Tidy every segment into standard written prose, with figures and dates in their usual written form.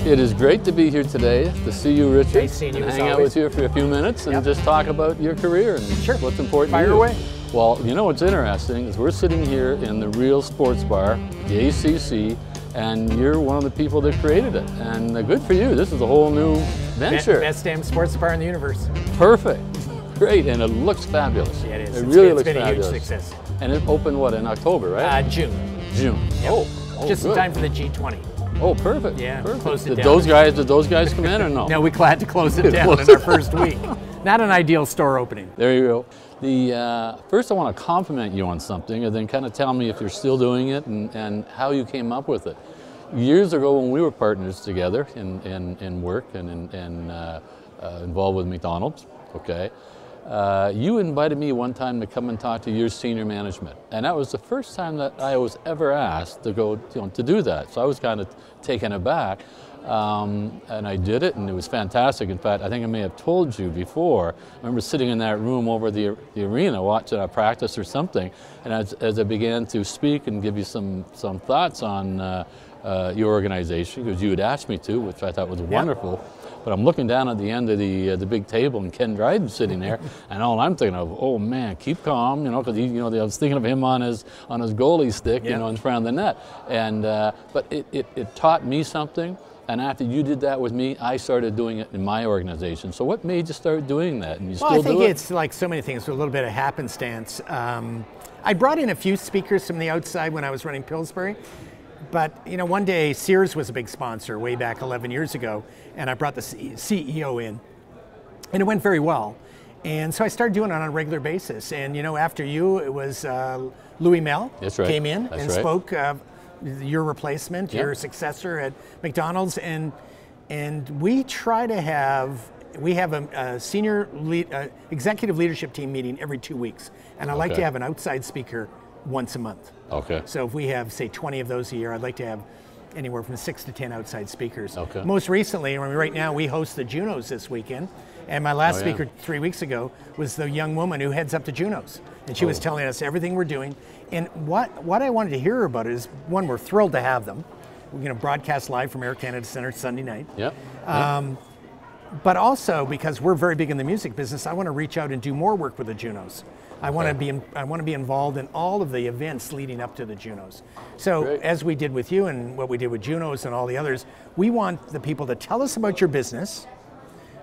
It is great to be here today, to see you, Richard. Nice seeing you, and hang out with you for a few minutes and just talk about your career and what's important to you. Fire away. Well, you know what's interesting is we're sitting here in the Real Sports Bar, the ACC, and you're one of the people that created it. And good for you. This is a whole new venture. Best damn sports bar in the universe. Perfect. Great, and it looks fabulous. Yeah, it is. It really looks been fabulous. a huge success. And it opened, what, in October, right? June. June. Yep. Oh, just in good. time for the G20. Oh, perfect. Yeah, perfect. closed it Did down. those guys come in or no? No, we had to close it down in our first week. Not an ideal store opening. There you go. First I want to compliment you on something and then kind of tell me if you're still doing it and how you came up with it. Years ago when we were partners together in work and involved with McDonald's, okay, you invited me one time to come and talk to your senior management. And that was the first time that I was ever asked to go, to do that. So I was kind of taken aback. And I did it, and it was fantastic. In fact, I think I may have told you before, I remember sitting in that room over the arena watching a practice or something, and as I began to speak and give you some thoughts on your organization, because you had asked me to, which I thought was wonderful. But I'm looking down at the end of the big table, and Ken Dryden's sitting there, and all I'm thinking of, oh man, keep calm, because I was thinking of him on his goalie stick, in front of the net, and but it taught me something. And after you did that with me, I started doing it in my organization. So what made you start doing that? And you still do it? Well, I think it's like so many things, a little bit of happenstance. I brought in a few speakers from the outside when I was running Pillsbury. But one day Sears was a big sponsor way back 11 years ago, and I brought the CEO in, and it went very well. And so I started doing it on a regular basis. And after you, it was Louis Mel came in and spoke. Your replacement, your successor at McDonald's, and we try to have a senior executive leadership team meeting every 2 weeks, and I like to have an outside speaker once a month. Okay. So if we have, say, 20 of those a year, I'd like to have anywhere from 6 to 10 outside speakers. Okay. Most recently, right now, we host the Junos this weekend, and my last speaker 3 weeks ago was the young woman who heads up the Junos, and she was telling us everything we're doing. And what I wanted to hear about is, one, we're thrilled to have them. We're going to broadcast live from Air Canada Centre Sunday night. Yep. But also, because we're very big in the music business, I want to reach out and do more work with the Junos. I want to be involved in all of the events leading up to the Junos. So as we did with you and what we did with Junos and all the others, we want the people to tell us about your business,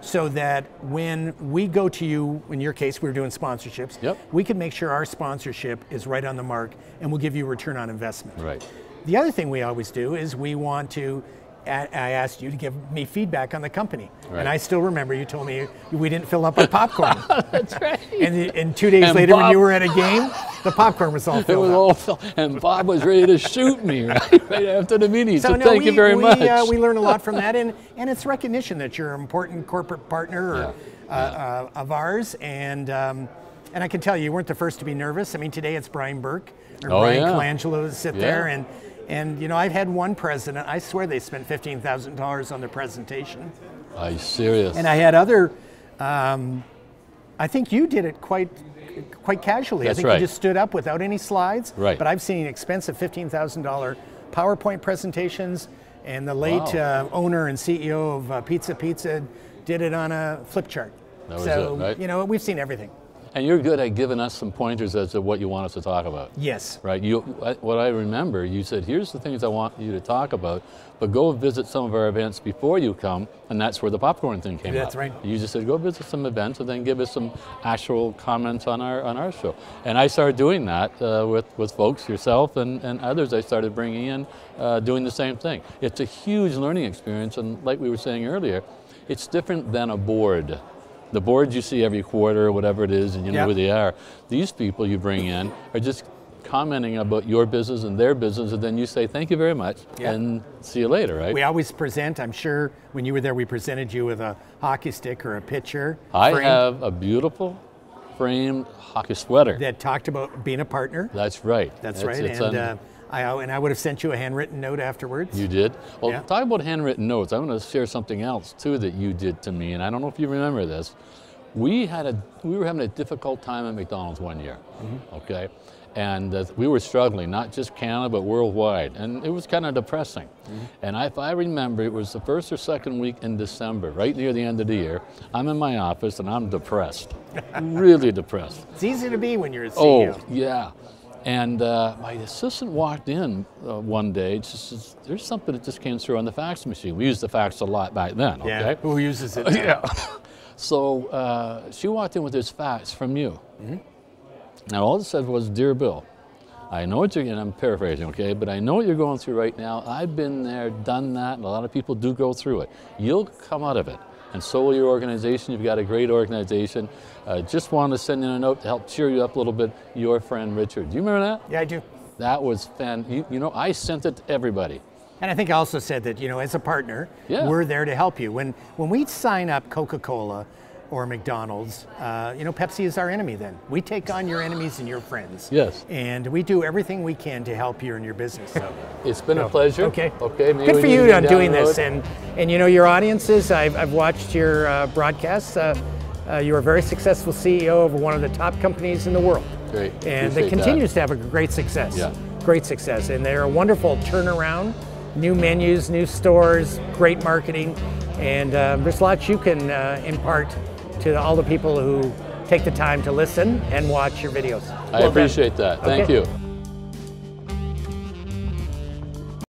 so that when we go to you, in your case, we're doing sponsorships, we can make sure our sponsorship is right on the mark and we'll give you a return on investment. Right. The other thing we always do is we want to, I asked you to give me feedback on the company. Right. And I still remember you told me we didn't fill up our popcorn. That's right. And 2 days later when you were at a game, the popcorn was all filled up. All filled, and Bob was ready to shoot me right after the meeting. So thank you very much. We learn a lot from that, and it's recognition that you're an important corporate partner of ours. And I can tell you weren't the first to be nervous. I mean, today it's Brian Burke or Brian Colangelo to sit there, and I've had one president, I swear they spent $15,000 on their presentation. Are you serious? And I had other, I think you did it quite casually. I think you just stood up without any slides. Right. But I've seen expensive $15,000 PowerPoint presentations, and the late owner and CEO of Pizza did it on a flip chart. That was it, right? We've seen everything. And you're good at giving us some pointers as to what you want us to talk about. Yes. Right. What I remember, you said, here's the things I want you to talk about, but go visit some of our events before you come, and that's where the popcorn thing came up. That's right. You just said, go visit some events and then give us some actual comments on our show. And I started doing that with folks, yourself and others I started bringing in, doing the same thing. It's a huge learning experience, and like we were saying earlier, it's different than a board. The boards you see every quarter or whatever it is, and you know who they are. These people you bring in are just commenting about your business and their business, and then you say thank you very much and see you later, right? We always present, I'm sure when you were there we presented you with a hockey stick or a pitcher. I have a beautiful framed hockey sweater. That talked about being a partner. That's right. That's right. And I would have sent you a handwritten note afterwards. You did? Well, talk about handwritten notes. I want to share something else too that you did to me, and I don't know if you remember this. We were having a difficult time at McDonald's one year, okay? And we were struggling, not just Canada, but worldwide. And it was kind of depressing. And if I remember, it was the first or second week in December, right near the end of the year. I'm in my office and I'm depressed, really depressed. It's easy to be when you're a CEO. Oh, yeah. And my assistant walked in one day, just says, there's something that just came through on the fax machine. We used the fax a lot back then, Yeah, okay? who uses it now? Yeah. So she walked in with this fax from you. Now all it said was, "Dear Bill, I know what you're," and I'm paraphrasing, okay, but I know what you're going through right now. I've been there, done that, and a lot of people do go through it. You'll come out of it, and so will your organization. You've got a great organization. Just wanted to send in a note to help cheer you up a little bit. Your friend Richard. Do you remember that? Yeah, I do. That was you know, I sent it to everybody. And I think I also said that, you know, as a partner, Yeah. we're there to help you. When we sign up Coca-Cola or McDonald's, you know, Pepsi is our enemy then. We take on your enemies and your friends. Yes. And we do everything we can to help you in your business. It's been a pleasure. Okay. Okay. Maybe Good we for need to you get on down doing the this. road. And you know, your audiences, I've watched your broadcasts. You're a very successful CEO of one of the top companies in the world. Great. And it Appreciate continues to have a great success. Yeah. Great success. And they're a wonderful turnaround. New menus, new stores, great marketing. And there's lots you can impart to all the people who take the time to listen and watch your videos. I appreciate that. Thank you.